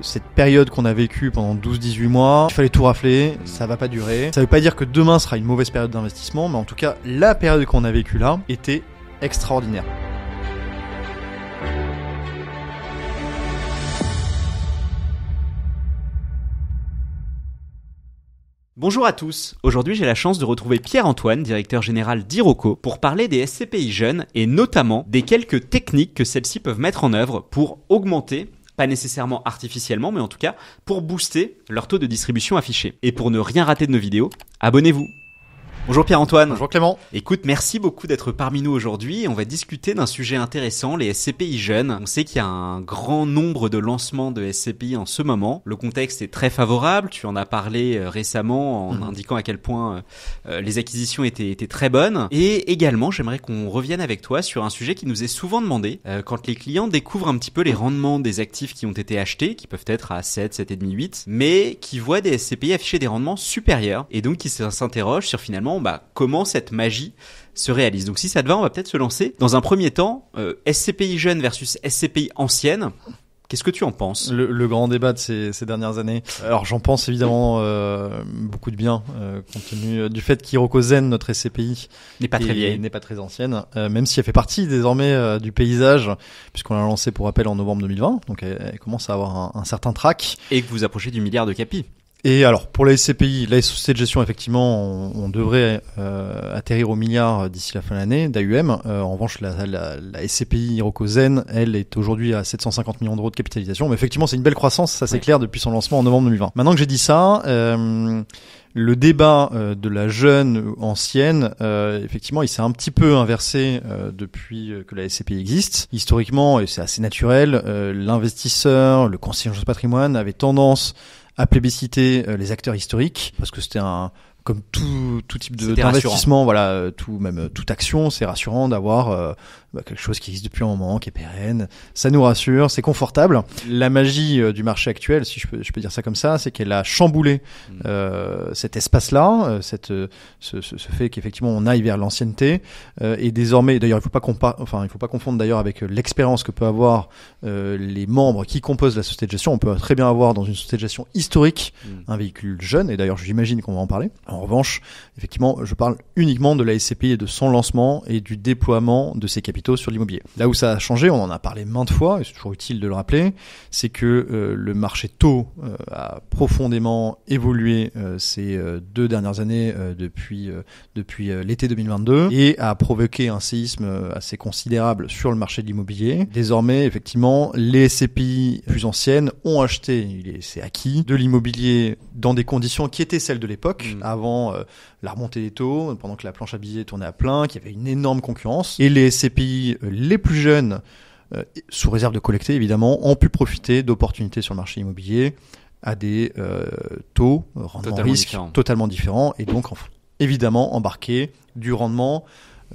cette période qu'on a vécue pendant 12-18 mois, il fallait tout rafler, ça va pas durer. Ça veut pas dire que demain sera une mauvaise période d'investissement, mais en tout cas, la période qu'on a vécue là était extraordinaire. Bonjour à tous, aujourd'hui j'ai la chance de retrouver Pierre-Antoine, directeur général d'Iroko, pour parler des SCPI jeunes et notamment des quelques techniques que celles-ci peuvent mettre en œuvre pour augmenter, pas nécessairement artificiellement, mais en tout cas pour booster leur taux de distribution affiché. Et pour ne rien rater de nos vidéos, abonnez-vous. Bonjour Pierre-Antoine. Bonjour Clément. Écoute, merci beaucoup d'être parmi nous aujourd'hui. On va discuter d'un sujet intéressant, les SCPI jeunes. On sait qu'il y a un grand nombre de lancements de SCPI en ce moment. Le contexte est très favorable. Tu en as parlé récemment en indiquant à quel point les acquisitions étaient très bonnes. Et également, j'aimerais qu'on revienne avec toi sur un sujet qui nous est souvent demandé quand les clients découvrent un petit peu les rendements des actifs qui ont été achetés, qui peuvent être à 7, 7,5, 8, mais qui voient des SCPI afficher des rendements supérieurs et donc qui s'interrogent sur finalement comment cette magie se réalise. Donc si ça te va, on va peut-être se lancer. Dans un premier temps, SCPI jeune versus SCPI ancienne. Qu'est-ce que tu en penses ? Le grand débat de ces dernières années. Alors j'en pense évidemment beaucoup de bien, compte tenu du fait qu'Iroko Zen, notre SCPI, n'est pas très vieille, n'est pas très ancienne, même si elle fait partie désormais du paysage, puisqu'on l'a lancée pour rappel en novembre 2020, donc elle commence à avoir un certain track. Et que vous approchez du milliard de capi. Et alors pour la SCPI, la société de gestion, effectivement, on devrait atterrir au milliard d'ici la fin de l'année d'AUM. En revanche, la SCPI Iroko Zen, elle est aujourd'hui à 750 millions d'euros de capitalisation. Mais effectivement, c'est une belle croissance, ça c'est clair, depuis son lancement en novembre 2020. Maintenant que j'ai dit ça, le débat de la jeune ancienne, effectivement, il s'est un petit peu inversé depuis que la SCPI existe. Historiquement, et c'est assez naturel, l'investisseur, le conseiller en gestion de patrimoine avait tendance à plébisciter les acteurs historiques, parce que c'était comme tout type d'investissement, voilà, toute action, c'est rassurant d'avoir quelque chose qui existe depuis un moment, qui est pérenne. Ça nous rassure, c'est confortable. La magie du marché actuel, si je peux dire ça comme ça, c'est qu'elle a chamboulé cet espace-là, ce fait qu'effectivement on aille vers l'ancienneté. Et désormais, d'ailleurs, il faut pas confondre d'ailleurs avec l'expérience que peut avoir les membres qui composent la société de gestion. On peut très bien avoir dans une société de gestion historique un véhicule jeune, et d'ailleurs j'imagine qu'on va en parler. En revanche, effectivement, je parle uniquement de la SCPI et de son lancement et du déploiement de ses capitaux sur l'immobilier. Là où ça a changé, on en a parlé maintes fois, et c'est toujours utile de le rappeler, c'est que le marché taux a profondément évolué ces 2 dernières années depuis l'été 2022 et a provoqué un séisme assez considérable sur le marché de l'immobilier. Désormais, effectivement, les SCPI plus anciennes ont acheté, c'est acquis, de l'immobilier dans des conditions qui étaient celles de l'époque, avant la remontée des taux, pendant que la planche à billets tournait à plein, qu'il y avait une énorme concurrence. Et les SCPI les plus jeunes, sous réserve de collecter évidemment, ont pu profiter d'opportunités sur le marché immobilier à des taux, rendement risque totalement différents, et donc évidemment embarquer du rendement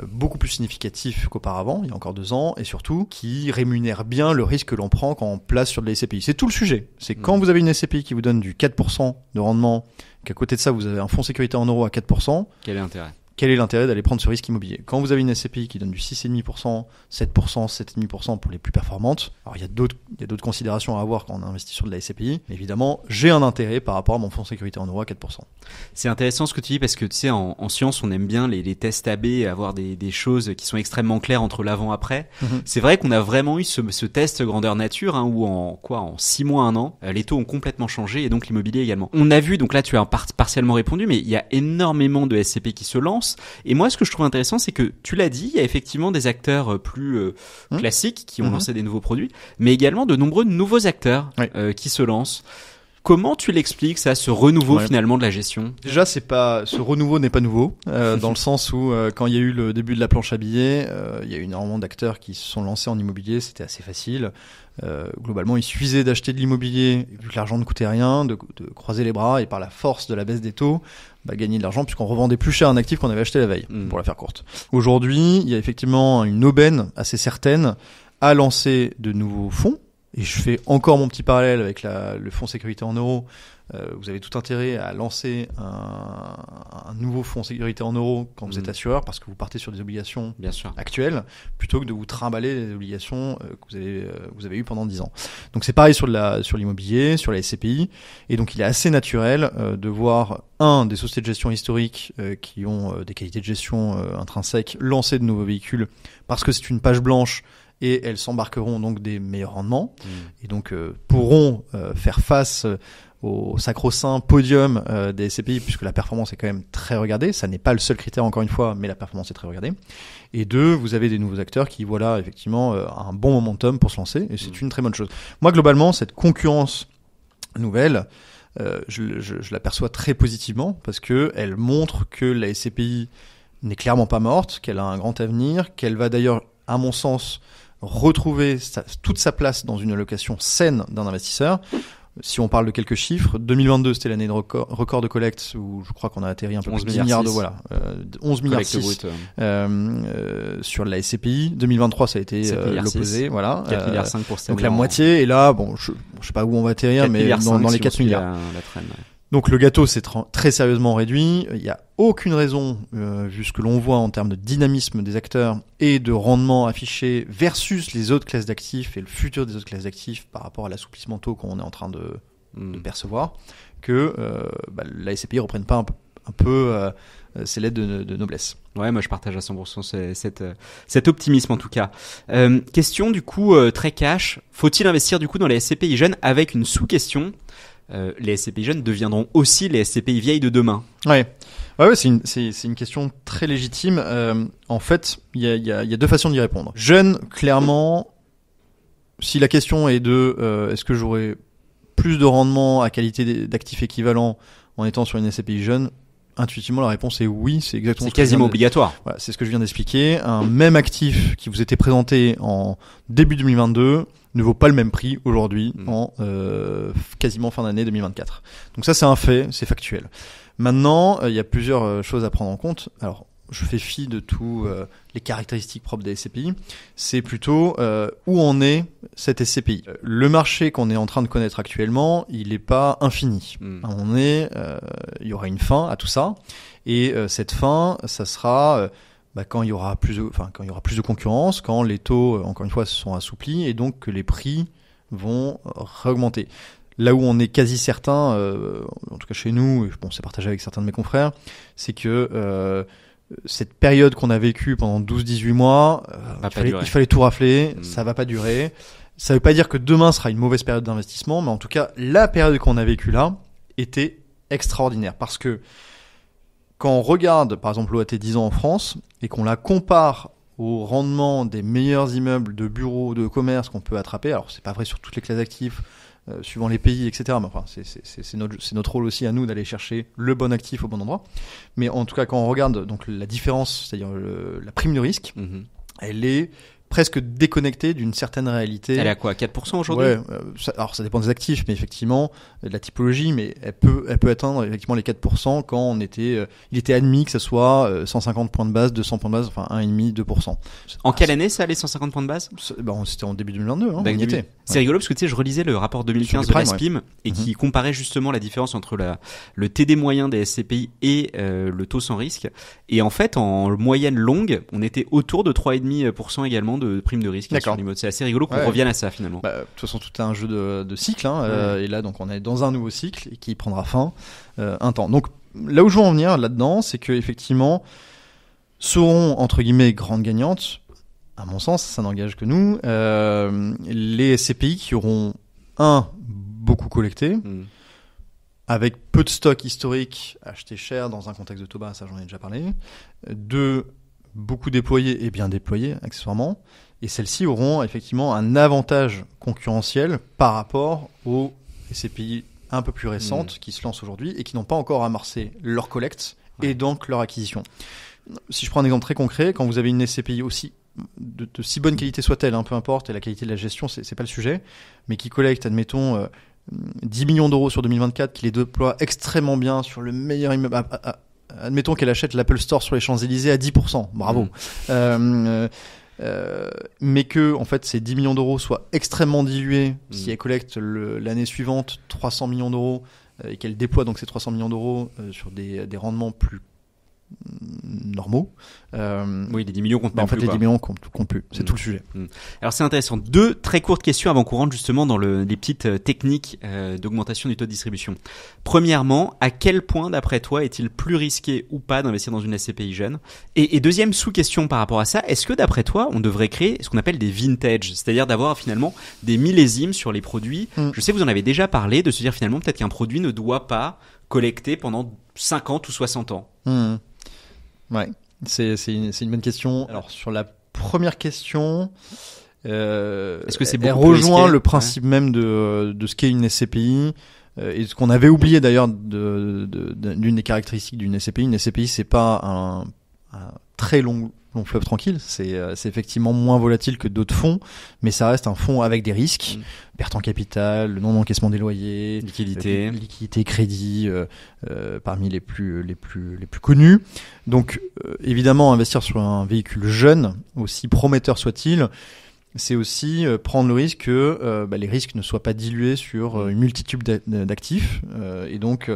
beaucoup plus significatif qu'auparavant, il y a encore 2 ans, et surtout qui rémunère bien le risque que l'on prend quand on place sur des SCPI. C'est tout le sujet. C'est quand vous avez une SCPI qui vous donne du 4% de rendement, qu'à côté de ça vous avez un fonds sécurité en euros à 4%. Quel est l'intérêt ? Quel est l'intérêt d'aller prendre ce risque immobilier ? Quand vous avez une SCPI qui donne du 6,5%, 7%, 7,5% pour les plus performantes, alors il y a d'autres considérations à avoir quand on investit sur de la SCPI, mais évidemment, j'ai un intérêt par rapport à mon fonds sécurité en euros à 4%. C'est intéressant ce que tu dis, parce que tu sais, en science, on aime bien les tests AB, avoir des choses qui sont extrêmement claires entre l'avant-après. C'est vrai qu'on a vraiment eu ce test grandeur nature, où en 6 mois, 1 an, les taux ont complètement changé, et donc l'immobilier également. On a vu, donc là tu as partiellement répondu, mais il y a énormément de SCPI qui se lancent. Et moi, ce que je trouve intéressant, c'est que tu l'as dit, il y a effectivement des acteurs plus classiques qui ont lancé des nouveaux produits, mais également de nombreux nouveaux acteurs qui se lancent. Comment tu l'expliques, ça, ce renouveau finalement de la gestion ? Déjà, ce renouveau n'est pas nouveau, dans le sens où quand il y a eu le début de la planche à billets, il y a eu énormément d'acteurs qui se sont lancés en immobilier, c'était assez facile. Globalement, il suffisait d'acheter de l'immobilier, vu que l'argent ne coûtait rien, de croiser les bras et par la force de la baisse des taux, gagner de l'argent puisqu'on revendait plus cher un actif qu'on avait acheté la veille, pour la faire courte. Aujourd'hui, il y a effectivement une aubaine assez certaine à lancer de nouveaux fonds et je fais encore mon petit parallèle avec le fonds sécurité en euros, vous avez tout intérêt à lancer un nouveau fonds sécurité en euros quand vous êtes assureur, parce que vous partez sur des obligations Bien sûr. actuelles, plutôt que de vous trimballer les obligations que vous avez eues pendant 10 ans. Donc c'est pareil sur l'immobilier, sur la SCPI, et donc il est assez naturel de voir des sociétés de gestion historiques qui ont des qualités de gestion intrinsèques lancer de nouveaux véhicules, parce que c'est une page blanche, et elles s'embarqueront donc des meilleurs rendements, et donc pourront faire face au sacro-saint podium des SCPI, puisque la performance est quand même très regardée. Ça n'est pas le seul critère, encore une fois, mais la performance est très regardée. Et 2, vous avez des nouveaux acteurs qui, voilà, effectivement, un bon momentum pour se lancer, et c'est une très bonne chose. Moi, globalement, cette concurrence nouvelle, je l'aperçois très positivement, parce que elle montre que la SCPI n'est clairement pas morte, qu'elle a un grand avenir, qu'elle va d'ailleurs, à mon sens, retrouver toute sa place dans une allocation saine d'un investisseur. Si on parle de quelques chiffres, 2022 c'était l'année de record de collecte, où je crois qu'on a atterri un peu plus de 10 milliards de 11 milliards 6 sur la SCPI. 2023 ça a été l'opposé, voilà. 4 milliards 5 pour donc la moitié, et là bon, je sais pas où on va atterrir, mais dans les 4 milliards. La traîne, ouais. Donc le gâteau s'est très sérieusement réduit. Il n'y a aucune raison, vu ce que l'on voit en termes de dynamisme des acteurs et de rendement affiché versus les autres classes d'actifs et le futur des autres classes d'actifs par rapport à l'assouplissement taux qu'on est en train de percevoir, que la SCPI reprenne pas un peu ses lettres de noblesse. Ouais, moi je partage à 100% cet optimisme en tout cas. Question du coup très cash. Faut-il investir du coup dans les SCPI jeunes, avec une sous-question? Les SCPI jeunes deviendront aussi les SCPI vieilles de demain? Ouais, c'est une question très légitime. En fait, il y a deux façons d'y répondre. Jeune, clairement, si la question est de est-ce que j'aurai plus de rendement à qualité d'actifs équivalent en étant sur une SCPI jeune, intuitivement la réponse est oui, c'est exactement. C'est quasiment obligatoire. Voilà, c'est ce que je viens d'expliquer. Un même actif qui vous était présenté en début 2022 ne vaut pas le même prix aujourd'hui en quasiment fin d'année 2024. Donc ça c'est un fait, c'est factuel. Maintenant, il y a plusieurs choses à prendre en compte. Alors, je fais fi de tous les caractéristiques propres des SCPI. C'est plutôt où en est cette SCPI. Le marché qu'on est en train de connaître actuellement, il n'est pas infini. Il y aura une fin à tout ça, et cette fin, ça sera quand il y aura plus de concurrence, quand les taux, encore une fois, se sont assouplis, et donc que les prix vont augmenter. Là où on est quasi certain, en tout cas chez nous, et bon, c'est partagé avec certains de mes confrères, c'est que cette période qu'on a vécue pendant 12-18 mois, il fallait tout rafler, ça va pas durer. Ça veut pas dire que demain sera une mauvaise période d'investissement, mais en tout cas, la période qu'on a vécue là était extraordinaire, parce que quand on regarde, par exemple, l'OAT 10 ans en France, et qu'on la compare au rendement des meilleurs immeubles de bureaux, de commerce qu'on peut attraper, alors c'est pas vrai sur toutes les classes d'actifs, suivant les pays, etc. Mais enfin, c'est notre rôle aussi à nous d'aller chercher le bon actif au bon endroit. Mais en tout cas, quand on regarde donc la différence, c'est-à-dire la prime de risque, elle est presque déconnectée d'une certaine réalité. Elle est à quoi, 4% aujourd'hui? Ouais, alors ça dépend des actifs, mais effectivement, de la typologie, mais elle peut atteindre effectivement les 4% quand il était admis que ça soit 150 points de base, 200 points de base, enfin 1,5, 2%. En quelle année ça allait, 150 points de base? C'était en début 2022, on y était. C'est rigolo parce que tu sais, je relisais le rapport 2015 de la SPIM et qui comparait justement la différence entre le TD moyen des SCPI et le taux sans risque. Et en fait, en moyenne longue, on était autour de 3,5% également de prime de risque sur l'immobilier. C'est assez rigolo qu'on revienne à ça finalement. De toute façon, tout est un jeu de cycle, et là, donc on est dans un nouveau cycle et qui prendra fin un temps. Donc là où je veux en venir là-dedans, c'est que effectivement, seront entre guillemets grandes gagnantes. À mon sens, ça n'engage que nous. Les SCPI qui auront beaucoup collecté, avec peu de stock historique acheté cher dans un contexte de taux bas, ça j'en ai déjà parlé. 2, beaucoup déployé et bien déployé accessoirement. Et celles-ci auront effectivement un avantage concurrentiel par rapport aux SCPI un peu plus récentes qui se lancent aujourd'hui et qui n'ont pas encore amorcé leur collecte et donc leur acquisition. Si je prends un exemple très concret, quand vous avez une SCPI aussi de si bonne qualité soit-elle, peu importe, et la qualité de la gestion, c'est pas le sujet, mais qui collecte, admettons, 10 millions d'euros sur 2024, qui les déploie extrêmement bien sur le meilleur immeuble. Admettons qu'elle achète l'Apple Store sur les Champs-Élysées à 10%. Bravo. mais que en fait ces 10 millions d'euros soient extrêmement dilués si elle collecte l'année suivante 300 millions d'euros et qu'elle déploie donc ces 300 millions d'euros sur des rendements plus normaux. Oui, les 10 millions comptent en fait, plus. Les 10 millions comptent plus. C'est tout le sujet. Alors, c'est intéressant. 2 très courtes questions avant qu'on rentre justement dans les petites techniques d'augmentation du taux de distribution. Premièrement, à quel point, d'après toi, est-il plus risqué ou pas d'investir dans une SCPI jeune? Et deuxième sous-question par rapport à ça, est-ce que d'après toi, on devrait créer ce qu'on appelle des vintage, c'est-à-dire d'avoir finalement des millésimes sur les produits? Je sais que vous en avez déjà parlé, de se dire finalement peut-être qu'un produit ne doit pas collecter pendant 50 ou 60 ans. Ouais, c'est une bonne question. Alors sur la première question, est-ce que c'est elle rejoint le principe même de ce qu'est une SCPI et ce qu'on avait oublié d'ailleurs d'une des caractéristiques d'une SCPI. Une SCPI, c'est pas un très long fleuve tranquille, c'est effectivement moins volatile que d'autres fonds, mais ça reste un fonds avec des risques, perte en capital, le non-encaissement des loyers, liquidité, crédit, parmi les plus connus. Donc évidemment, investir sur un véhicule jeune, aussi prometteur soit-il, c'est aussi prendre le risque que les risques ne soient pas dilués sur une multitude d'actifs, et donc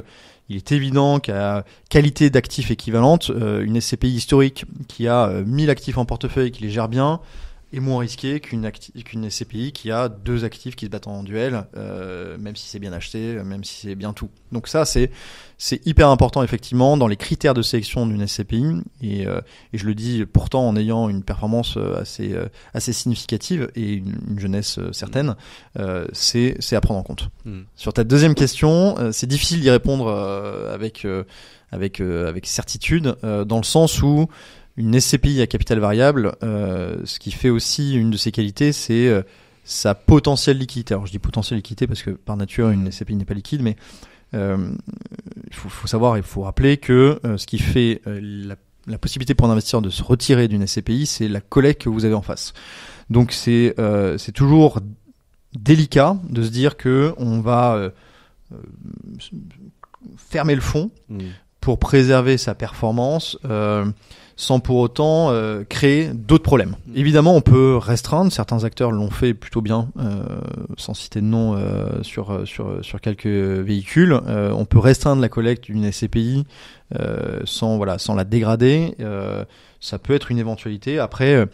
il est évident qu'à qualité d'actifs équivalente, une SCPI historique qui a 1000 actifs en portefeuille et qui les gère bien est moins risquée qu'une SCPI qui a 2 actifs qui se battent en duel, même si c'est bien acheté, même si c'est bien tout. Donc ça, c'est hyper important effectivement dans les critères de sélection d'une SCPI, et je le dis pourtant en ayant une performance assez significative et une jeunesse certaine, c'est à prendre en compte. Sur ta deuxième question, c'est difficile d'y répondre avec certitude, dans le sens où une SCPI à capital variable, ce qui fait aussi une de ses qualités, c'est sa potentielle liquidité. Alors je dis potentielle liquidité parce que par nature une SCPI n'est pas liquide, mais il faut savoir, il faut rappeler que ce qui fait la possibilité pour un investisseur de se retirer d'une SCPI, c'est la collecte que vous avez en face. Donc c'est toujours délicat de se dire que on va fermer le fonds pour préserver sa performance, sans pour autant créer d'autres problèmes. Évidemment, on peut restreindre. Certains acteurs l'ont fait plutôt bien, sans citer de nom, sur quelques véhicules. On peut restreindre la collecte d'une SCPI sans la dégrader. Ça peut être une éventualité. Après,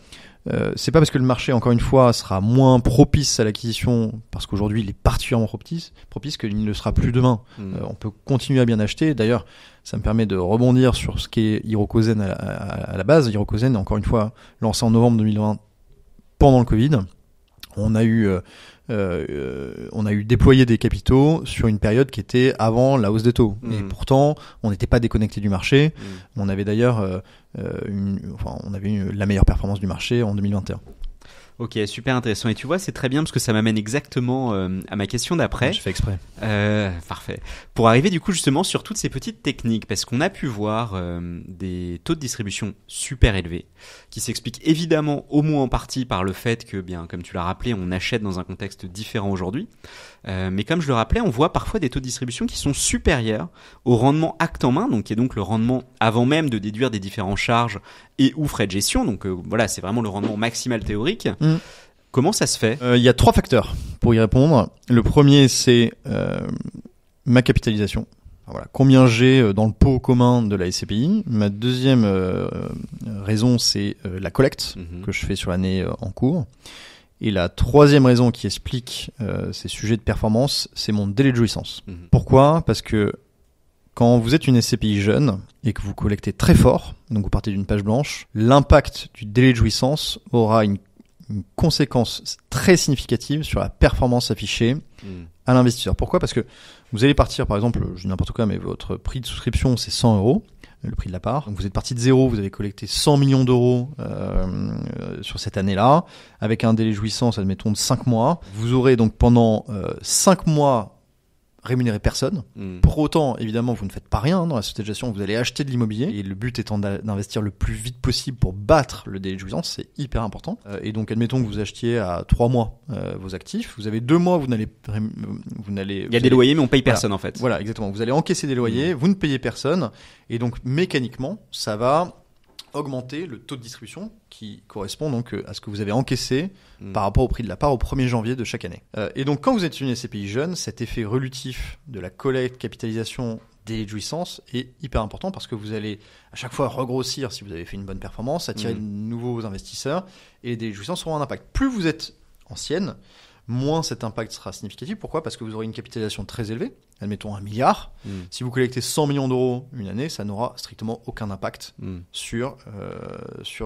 c'est pas parce que le marché, encore une fois, sera moins propice à l'acquisition, parce qu'aujourd'hui il est particulièrement propice qu'il ne le sera plus demain. On peut continuer à bien acheter. D'ailleurs, ça me permet de rebondir sur ce qu'est Hirokozen à la base. Hirokozen, encore une fois, lancé en novembre 2020 pendant le Covid. On a eu déployé des capitaux sur une période qui était avant la hausse des taux. Et pourtant, on n'était pas déconnecté du marché. On avait d'ailleurs on avait eu la meilleure performance du marché en 2021. Ok, super intéressant. Et tu vois, c'est très bien parce que ça m'amène exactement à ma question d'après. Je fais exprès. Parfait. Pour arriver du coup justement sur toutes ces petites techniques, parce qu'on a pu voir des taux de distribution super élevés, qui s'expliquent évidemment au moins en partie par le fait que, bien, comme tu l'as rappelé, on achète dans un contexte différent aujourd'hui. Mais comme je le rappelais, on voit parfois des taux de distribution qui sont supérieurs au rendement acte en main, donc qui est donc le rendement avant même de déduire des différentes charges et ou frais de gestion. Donc voilà, c'est vraiment le rendement maximal théorique. Comment ça se fait ? Il y a 3 facteurs pour y répondre. Le premier, c'est ma capitalisation. Voilà, combien j'ai dans le pot commun de la SCPI. Ma deuxième raison, c'est la collecte que je fais sur l'année en cours. Et la troisième raison qui explique ces sujets de performance, c'est mon délai de jouissance. Pourquoi ? Parce que quand vous êtes une SCPI jeune et que vous collectez très fort, donc vous partez d'une page blanche, l'impact du délai de jouissance aura une conséquence très significative sur la performance affichée à l'investisseur. Pourquoi ? Parce que vous allez partir, par exemple, je dis n'importe quoi, mais votre prix de souscription, c'est 100 €, le prix de la part. Donc vous êtes parti de zéro, vous avez collecté 100 millions d'euros sur cette année-là, avec un délai de jouissance, admettons, de 5 mois. Vous aurez donc pendant 5 mois rémunérer personne. Pour autant, évidemment, vous ne faites pas rien dans la société de gestion, vous allez acheter de l'immobilier, et le but étant d'investir le plus vite possible pour battre le délai de jouissance, c'est hyper important. Et donc, admettons que vous achetiez à 3 mois vos actifs, vous avez 2 mois, il y a des loyers, mais on paye personne en fait. Voilà, exactement. Vous allez encaisser des loyers, vous ne payez personne, et donc mécaniquement, ça va augmenter le taux de distribution qui correspond donc à ce que vous avez encaissé par rapport au prix de la part au 1er janvier de chaque année. Et donc quand vous êtes une SCPI jeune, cet effet relutif de la collecte, capitalisation des jouissances est hyper important parce que vous allez à chaque fois regrossir si vous avez fait une bonne performance, attirer de nouveaux investisseurs et des jouissances auront un impact. Plus vous êtes ancienne, moins cet impact sera significatif. Pourquoi ? Parce que vous aurez une capitalisation très élevée, admettons 1 milliard. Si vous collectez 100 millions d'euros une année, ça n'aura strictement aucun impact sur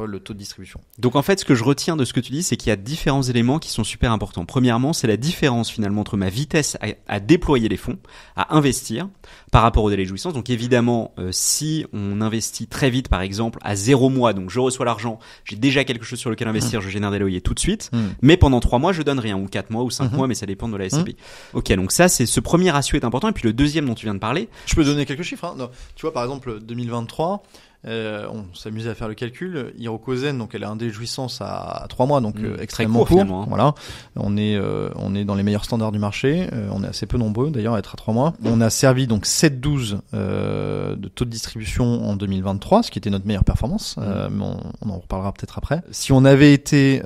le taux de distribution. Donc en fait, ce que je retiens de ce que tu dis, c'est qu'il y a différents éléments qui sont super importants. Premièrement, c'est la différence finalement entre ma vitesse à déployer les fonds, à investir par rapport au délai de jouissance. Donc évidemment, si on investit très vite, par exemple, à 0 mois, donc je reçois l'argent, j'ai déjà quelque chose sur lequel investir, je génère des loyers tout de suite, mais pendant 3 mois, je donne rien, ou 4 mois, ou 5 mois, mais ça dépend de la SCPI. Ok, donc ça, c'est ce premier ratio est important. Et puis le deuxième dont tu viens de parler. Je peux donner quelques chiffres. Non, tu vois, par exemple, 2023, on s'amusait à faire le calcul. Hirokozen, donc elle a un délai de jouissance à 3 mois, donc extrêmement court. Voilà. On est dans les meilleurs standards du marché. On est assez peu nombreux d'ailleurs à être à 3 mois. On a servi donc 7,12 de taux de distribution en 2023, ce qui était notre meilleure performance. Mais on en reparlera peut-être après. Si on avait été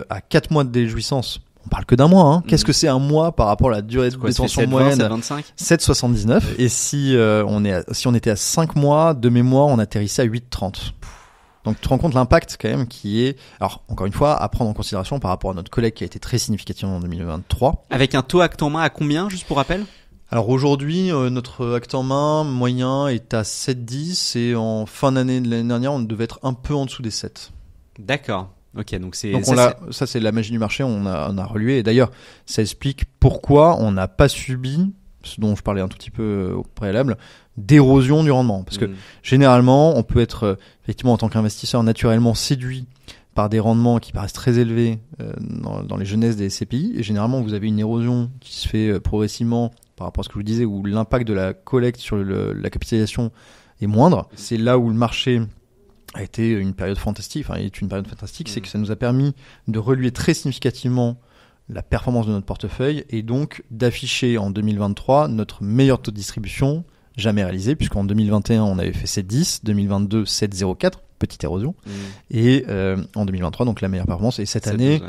à 4 mois de délai de jouissance, on parle que d'un mois, hein. Qu'est-ce que c'est un mois par rapport à la durée de détention moyenne? 7,79. Et si on était à 5 mois de mémoire, on atterrissait à 8,30. Donc tu te rends compte l'impact quand même qui est, alors encore une fois, à prendre en considération par rapport à notre collègue qui a été très significatif en 2023. Avec un taux acte en main à combien, juste pour rappel? Alors aujourd'hui, notre acte en main moyen est à 7,10 et en fin d'année de l'année dernière, on devait être un peu en dessous des 7. D'accord. Ok, donc c'est ça c'est la magie du marché, on a relué et d'ailleurs ça explique pourquoi on n'a pas subi, ce dont je parlais un tout petit peu au préalable, d'érosion du rendement parce que généralement on peut être effectivement en tant qu'investisseur naturellement séduit par des rendements qui paraissent très élevés dans les jeunesses des SCPI et généralement vous avez une érosion qui se fait progressivement par rapport à ce que je vous disais où l'impact de la collecte sur la capitalisation est moindre. C'est là où le marché a été une période fantastique, c'est que ça nous a permis de reluer très significativement la performance de notre portefeuille et donc d'afficher en 2023 notre meilleur taux de distribution jamais réalisé, puisqu'en 2021 on avait fait 7,10, 2022 7,04, petite érosion, et en 2023 donc la meilleure performance, et cette année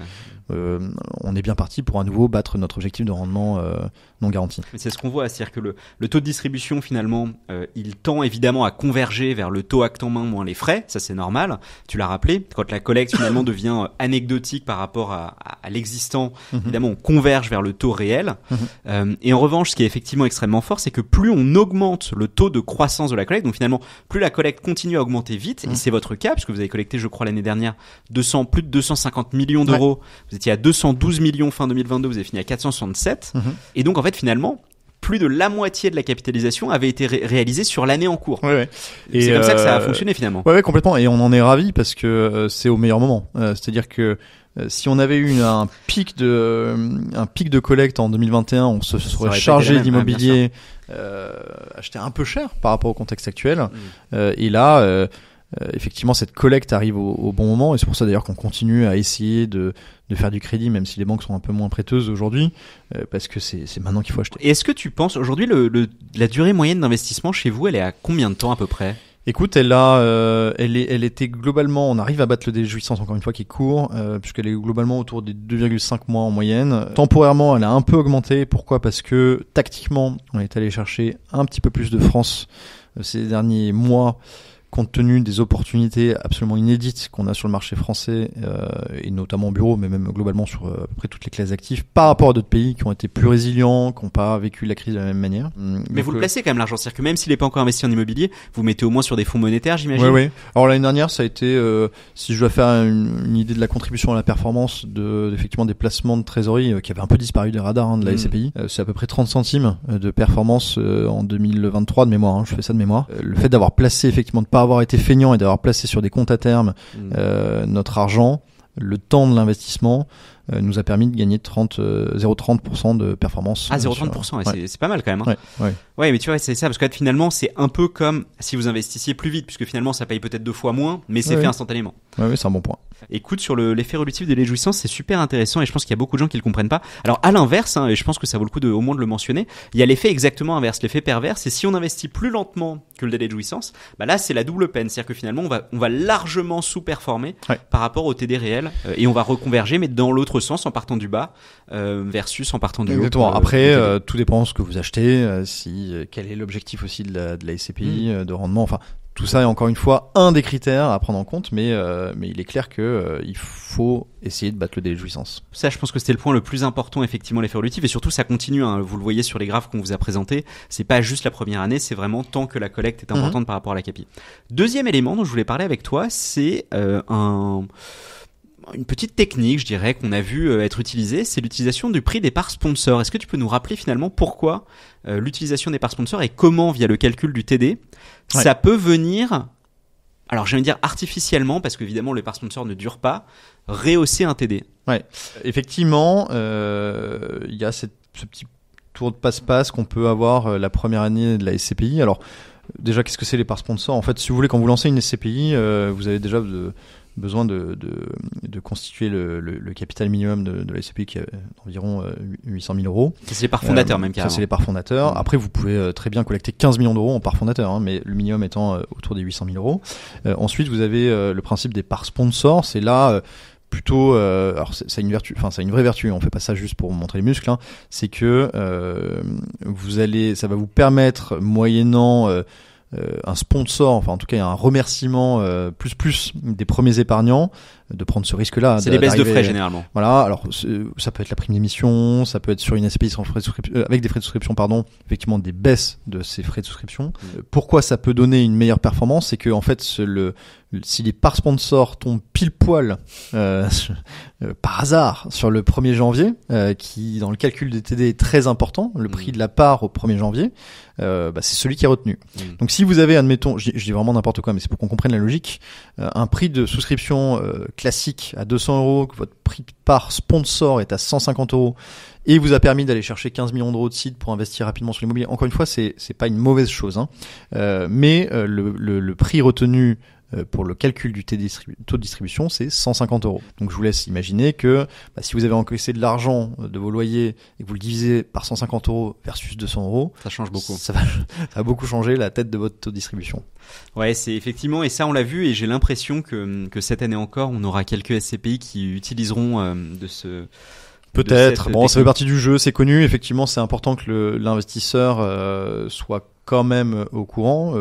on est bien parti pour à nouveau battre notre objectif de rendement non garanti. C'est ce qu'on voit, c'est-à-dire que le taux de distribution finalement il tend évidemment à converger vers le taux acte en main moins les frais, ça c'est normal, tu l'as rappelé, quand la collecte finalement devient anecdotique par rapport à l'existant, évidemment on converge vers le taux réel, et en revanche ce qui est effectivement extrêmement fort, c'est que plus on augmente le taux de croissance de la collecte, donc finalement plus la collecte continue à augmenter vite, et c'est votre cas, puisque vous avez collecté je crois l'année dernière plus de 250 millions d'euros, vous étiez à 212 millions fin 2022, vous avez fini à 467, et donc en fait finalement plus de la moitié de la capitalisation avait été réalisée sur l'année en cours. Et c'est comme ça que ça a fonctionné finalement. Ouais, complètement, et on en est ravis parce que c'est au meilleur moment. C'est-à-dire que si on avait eu un pic de collecte en 2021, on se serait chargé d'immobilier, acheté un peu cher par rapport au contexte actuel, et là effectivement cette collecte arrive au bon moment, et c'est pour ça d'ailleurs qu'on continue à essayer de faire du crédit, même si les banques sont un peu moins prêteuses aujourd'hui, parce que c'est maintenant qu'il faut acheter. Et est-ce que tu penses aujourd'hui la durée moyenne d'investissement chez vous, elle est à combien de temps à peu près? Écoute, elle était globalement, on arrive à battre le délai de jouissance encore une fois qui est court, puisqu'elle est globalement autour des 2,5 mois en moyenne. Temporairement, elle a un peu augmenté. Pourquoi ? Parce que tactiquement, on est allé chercher un petit peu plus de France ces derniers mois, compte tenu des opportunités absolument inédites qu'on a sur le marché français, et notamment au bureau, mais même globalement sur à peu près toutes les classes d'actifs, par rapport à d'autres pays qui ont été plus résilients, qui n'ont pas vécu la crise de la même manière. Mais vous le placez quand même l'argent, c'est-à-dire que même s'il n'est pas encore investi en immobilier, vous mettez au moins sur des fonds monétaires, j'imagine. Oui. Alors l'année dernière, ça a été, si je dois faire une idée de la contribution à la performance effectivement des placements de trésorerie qui avaient un peu disparu des radars de la SCPI, c'est à peu près 30 centimes de performance en 2023 de mémoire. Je fais ça de mémoire. Le fait d'avoir placé effectivement de pas avoir été feignant et d'avoir placé sur des comptes à terme notre argent, le temps de l'investissement nous a permis de gagner 0,30% de performance. 0,30%, c'est pas mal quand même. Hein. Ouais. Ouais, mais tu vois, c'est ça, parce que finalement, c'est un peu comme si vous investissiez plus vite, puisque finalement, ça paye peut-être 2 fois moins, mais c'est fait instantanément. Oui, c'est un bon point. Écoute, sur l'effet réductif de la jouissance, c'est super intéressant et je pense qu'il y a beaucoup de gens qui le comprennent pas. Alors, à l'inverse, et je pense que ça vaut le coup au moins de le mentionner, il y a l'effet exactement inverse, l'effet pervers, c'est si on investit plus lentement que le délai de jouissance, là, c'est la double peine. C'est-à-dire que finalement, on va largement sous-performer par rapport au TD réel et on va reconverger, mais dans l'autre sens, en partant du bas versus en partant du haut. Exactement. Après, tout dépend de ce que vous achetez, quel est l'objectif aussi de la SCPI, de rendement, enfin... Tout ça est encore une fois un des critères à prendre en compte, mais il est clair que il faut essayer de battre le délai de jouissance. Ça, je pense que c'était le point le plus important, effectivement, l'effet réductif, et surtout ça continue. Hein, vous le voyez sur les graphes qu'on vous a présentés. C'est pas juste la première année, c'est vraiment tant que la collecte est importante par rapport à la CAPI. Deuxième élément dont je voulais parler avec toi, c'est une petite technique, je dirais, qu'on a vu être utilisée, c'est l'utilisation du prix des parts sponsors. Est-ce que tu peux nous rappeler finalement pourquoi l'utilisation des parts sponsors et comment, via le calcul du TD, ça peut venir, alors je vais dire artificiellement, parce qu'évidemment les parts sponsors ne durent pas, rehausser un TD. Ouais, effectivement, il y a ce petit tour de passe-passe qu'on peut avoir la première année de la SCPI. Alors déjà, qu'est-ce que c'est les parts sponsors ? En fait, si vous voulez, quand vous lancez une SCPI, vous avez déjà besoin de constituer le capital minimum de la SCPI qui est d'environ 800 000 euros. C'est les parts fondateurs même carrément. Ça, c'est les parts fondateurs. Après, vous pouvez très bien collecter 15 millions d'euros en parts fondateurs, hein, mais le minimum étant autour des 800 000 euros. Ensuite, vous avez le principe des parts sponsors. C'est là plutôt, alors ça a une vertu, enfin ça a une vraie vertu. On fait pas ça juste pour montrer les muscles. Hein. C'est que ça va vous permettre, moyennant un sponsor, enfin en tout cas un remerciement plus des premiers épargnants de prendre ce risque-là. C'est des baisses de frais généralement. Voilà, alors ça peut être la prime d'émission, ça peut être sur une SCPI sans frais de souscription, avec des frais de souscription, effectivement des baisses de ces frais de souscription. Pourquoi ça peut donner une meilleure performance, c'est que en fait si les parts sponsors tombent pile poil par hasard sur le 1er janvier, qui dans le calcul des TD est très important, le prix de la part au 1er janvier, c'est celui qui est retenu. Donc si vous avez, admettons, je dis vraiment n'importe quoi, mais c'est pour qu'on comprenne la logique, un prix de souscription classique à 200 euros, que votre prix de part sponsor est à 150 euros, et vous a permis d'aller chercher 15 millions d'euros de sites pour investir rapidement sur l'immobilier. Encore une fois, c'est pas une mauvaise chose, hein. Mais le prix retenu pour le calcul du taux de distribution, c'est 150 euros. Donc je vous laisse imaginer que si vous avez encaissé de l'argent de vos loyers et que vous le divisez par 150 euros versus 200 euros, ça change beaucoup. Ça va beaucoup changer la tête de votre taux de distribution. Ouais, c'est effectivement, et ça on l'a vu, et j'ai l'impression que cette année encore, on aura quelques SCPI qui utiliseront de ce... Peut-être. Bon, ça fait partie du jeu, c'est connu. Effectivement, c'est important que l'investisseur soit quand même au courant.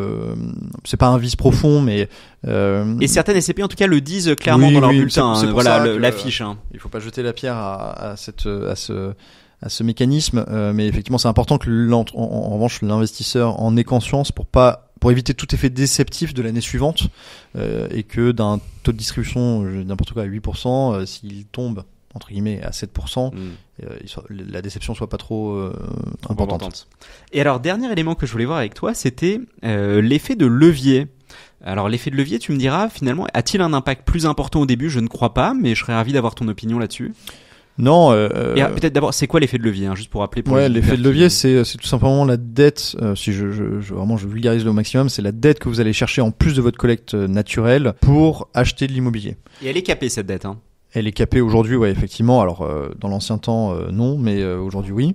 C'est pas un vice profond, mais et certaines SCPI en tout cas le disent clairement dans leur bulletin. C'est voilà l'affiche. Il faut pas jeter la pierre à ce mécanisme, mais effectivement, c'est important que en revanche l'investisseur en ait conscience pour éviter tout effet déceptif de l'année suivante, et que d'un taux de distribution n'importe quoi à 8%, s'il tombe entre guillemets à 7%, la déception soit pas trop importante. Et alors, dernier élément que je voulais voir avec toi, c'était l'effet de levier. Alors, l'effet de levier, tu me diras, finalement, a-t-il un impact plus important au début ? Je ne crois pas, mais je serais ravi d'avoir ton opinion là-dessus. Non. Et peut-être d'abord, c'est quoi l'effet de levier, juste pour rappeler. L'effet de levier, c'est tout simplement la dette. Si je vulgarise le au maximum, c'est la dette que vous allez chercher en plus de votre collecte naturelle pour acheter de l'immobilier. Et elle est capée, cette dette, hein. Elle est capée aujourd'hui, ouais, effectivement. Alors, dans l'ancien temps, non, mais aujourd'hui, oui.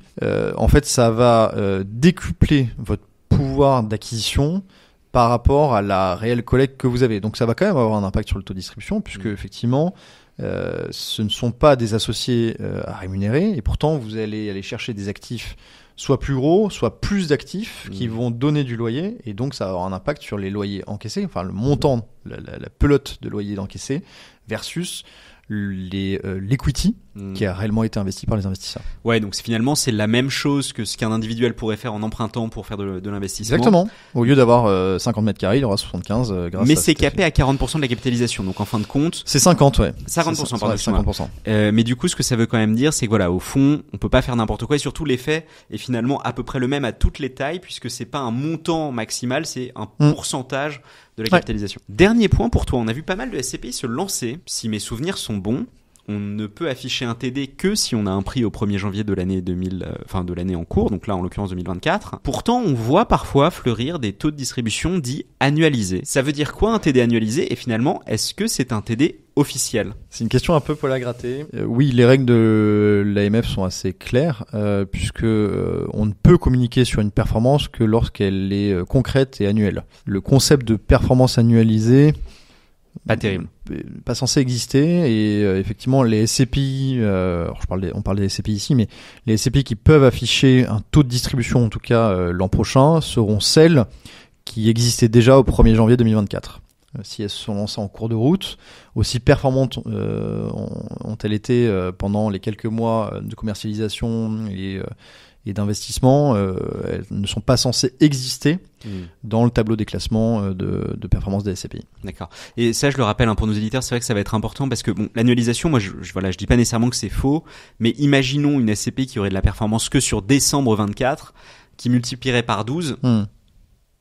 En fait, ça va décupler votre pouvoir d'acquisition par rapport à la réelle collecte que vous avez. Donc, ça va quand même avoir un impact sur le taux de distribution, puisque effectivement, ce ne sont pas des associés à rémunérer, et pourtant, vous allez aller chercher des actifs soit plus gros, soit plus d'actifs qui vont donner du loyer, et donc ça va avoir un impact sur les loyers encaissés, enfin le montant, la pelote de loyer encaissés versus l'equity qui a réellement été investi par les investisseurs. Ouais, donc finalement c'est la même chose que ce qu'un individuel pourrait faire en empruntant pour faire de l'investissement. Exactement. Au lieu d'avoir 50 mètres carrés, il aura 75 grâce mais c'est capé à 40% de la capitalisation. Donc en fin de compte, c'est 50, ouais. 50%, pardon. 50%. Mais du coup, ce que ça veut quand même dire, c'est que voilà, au fond, on peut pas faire n'importe quoi, et surtout l'effet est finalement à peu près le même à toutes les tailles, puisque c'est pas un montant maximal, c'est un pourcentage de la capitalisation. Dernier point pour toi, on a vu pas mal de SCPI se lancer, si mes souvenirs sont bons, on ne peut afficher un TD que si on a un prix au 1er janvier de l'année de l'année en cours, donc là en l'occurrence 2024. Pourtant, on voit parfois fleurir des taux de distribution dits annualisés. Ça veut dire quoi un TD annualisé et finalement, est-ce que c'est un TD officiel ? C'est une question un peu poil à gratter. Oui, les règles de l'AMF sont assez claires puisque on ne peut communiquer sur une performance que lorsqu'elle est concrète et annuelle. Le concept de performance annualisée, pas terrible. Pas censé exister et effectivement les SCPI, on parle des SCPI ici, mais les SCPI qui peuvent afficher un taux de distribution en tout cas l'an prochain seront celles qui existaient déjà au 1er janvier 2024. Si elles se sont lancées en cours de route, aussi performantes ont-elles été pendant les quelques mois de commercialisation et d'investissement, elles ne sont pas censées exister dans le tableau des classements de performance des SCPI. D'accord. Et ça, je le rappelle pour nos éditeurs, c'est vrai que ça va être important parce que l'annualisation, moi, je dis pas nécessairement que c'est faux, mais imaginons une SCPI qui aurait de la performance que sur décembre 24, qui multiplierait par 12.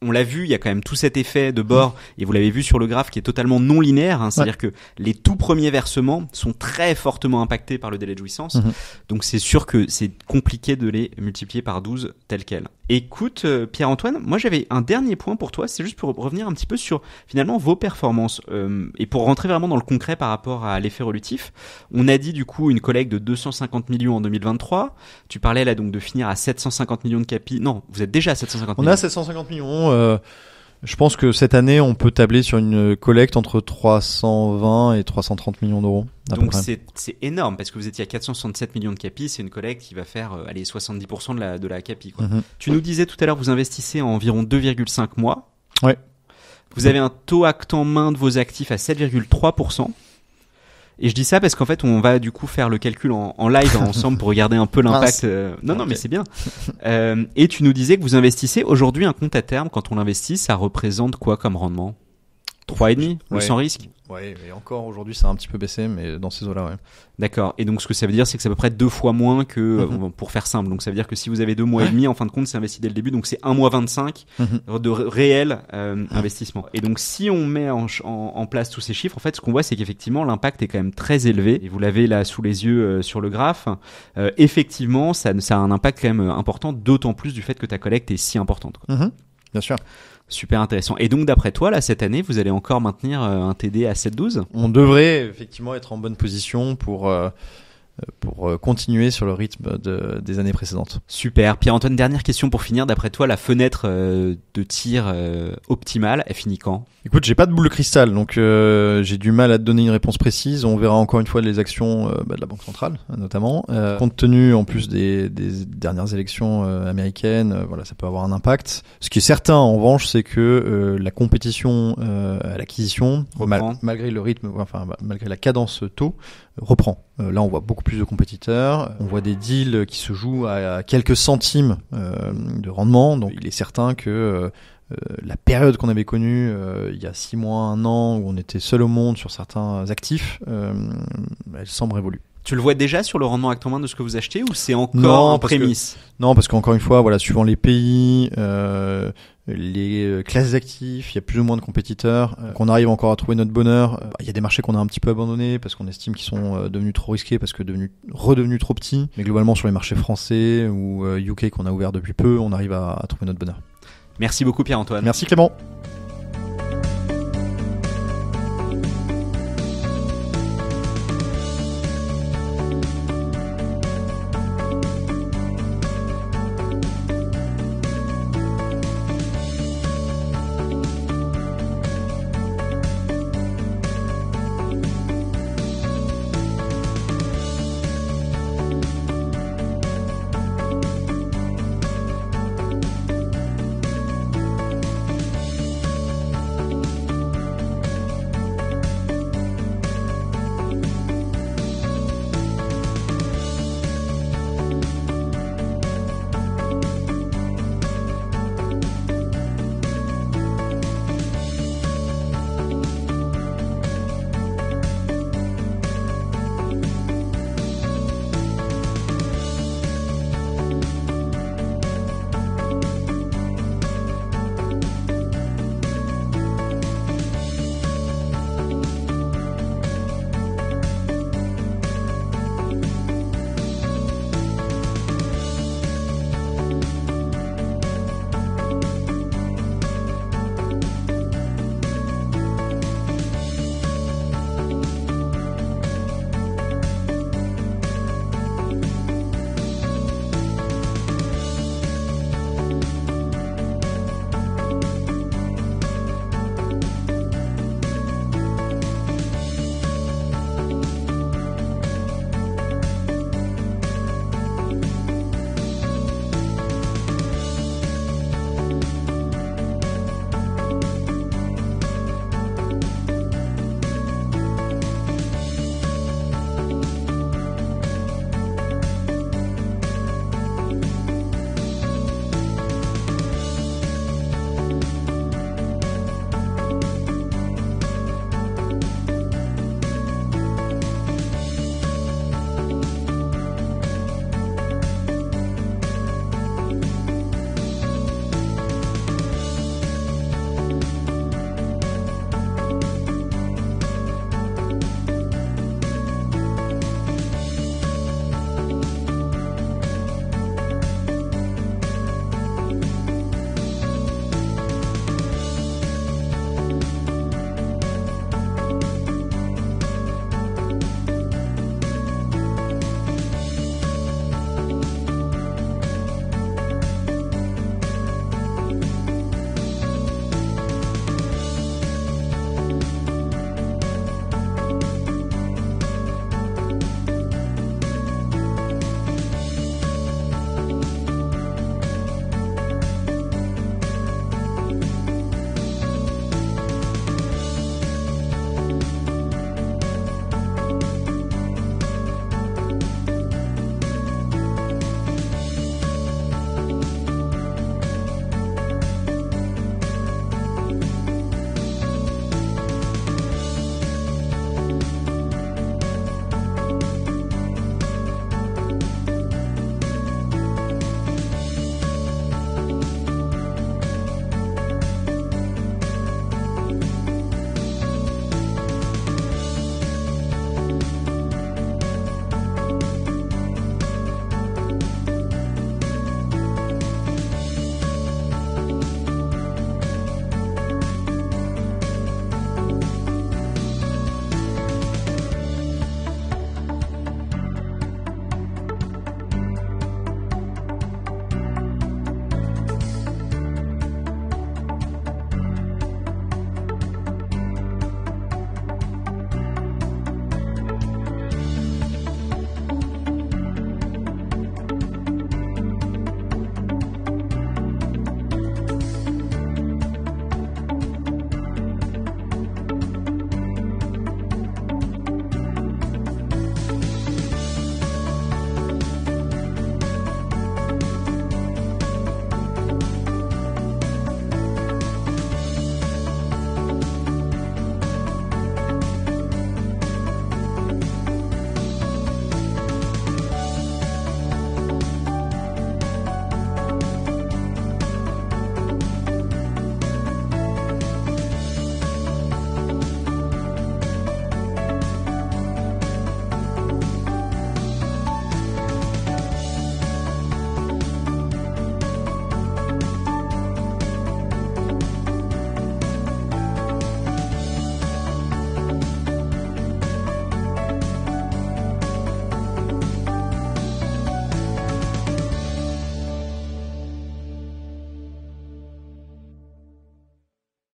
On l'a vu, il y a quand même tout cet effet de bord, et vous l'avez vu sur le graphe qui est totalement non linéaire, c'est-à-dire que les tout premiers versements sont très fortement impactés par le délai de jouissance, donc c'est sûr que c'est compliqué de les multiplier par 12 tels quels. Écoute, Pierre-Antoine, moi j'avais un dernier point pour toi, c'est juste pour revenir un petit peu sur finalement vos performances, et pour rentrer vraiment dans le concret par rapport à l'effet relutif. On a dit du coup une collecte de 250 millions en 2023, tu parlais là donc de finir à 750 millions de capi, non, vous êtes déjà à 750 millions. On a 750 millions. Je pense que cette année, on peut tabler sur une collecte entre 320 et 330 millions d'euros. Donc c'est énorme parce que vous étiez à 467 millions de capi, c'est une collecte qui va faire 70% de la capi, quoi. Tu nous disais tout à l'heure, vous investissez en environ 2,5 mois. Ouais. Vous avez un taux acte en main de vos actifs à 7,3%. Et je dis ça parce qu'en fait, on va du coup faire le calcul en live ensemble pour regarder un peu l'impact. Non, mais c'est bien. Et tu nous disais que vous investissez aujourd'hui un compte à terme. Quand on l'investit, ça représente quoi comme rendement ? 3,5 ou sans risque ? Ouais, et encore aujourd'hui, ça a un petit peu baissé, mais dans ces eaux-là, ouais. D'accord. Et donc, ce que ça veut dire, c'est que c'est à peu près 2 fois moins que, pour faire simple. Donc, ça veut dire que si vous avez 2 mois et demi, en fin de compte, c'est investi dès le début. Donc, c'est 1 mois 25 de réel investissement. Et donc, si on met en place tous ces chiffres, en fait, ce qu'on voit, c'est qu'effectivement, l'impact est quand même très élevé. Et vous l'avez là sous les yeux sur le graphe. Effectivement, ça a un impact quand même important, d'autant plus du fait que ta collecte est si importante, quoi. Bien sûr. Super intéressant. Et donc, d'après toi, là, cette année, vous allez encore maintenir un TD à 7,12 ? On devrait effectivement être en bonne position pour continuer sur le rythme des années précédentes. Super. Pierre-Antoine, dernière question pour finir. D'après toi, la fenêtre de tir optimale, elle finit quand ? Écoute, j'ai pas de boule de cristal, donc j'ai du mal à te donner une réponse précise. On verra encore une fois les actions de la Banque centrale, notamment. Compte tenu en plus des dernières élections américaines, voilà, ça peut avoir un impact. Ce qui est certain, en revanche, c'est que la compétition à l'acquisition, malgré le rythme, malgré la cadence taux, reprend. Là, on voit beaucoup plus de compétiteurs. On voit des deals qui se jouent à quelques centimes de rendement. Donc, il est certain que la période qu'on avait connue il y a 6 mois, 1 an, où on était seul au monde sur certains actifs, elle semble révolue. Tu le vois déjà sur le rendement acte en main de ce que vous achetez ou c'est encore en prémisse ? Non, parce qu'encore une fois, voilà, suivant les pays, les classes d'actifs, il y a plus ou moins de compétiteurs. Qu'on arrive encore à trouver notre bonheur. Il y a des marchés qu'on a un petit peu abandonnés parce qu'on estime qu'ils sont devenus trop risqués, parce que redevenus trop petits. Mais globalement, sur les marchés français ou UK qu'on a ouvert depuis peu, on arrive à trouver notre bonheur. Merci beaucoup Pierre-Antoine. Merci Clément.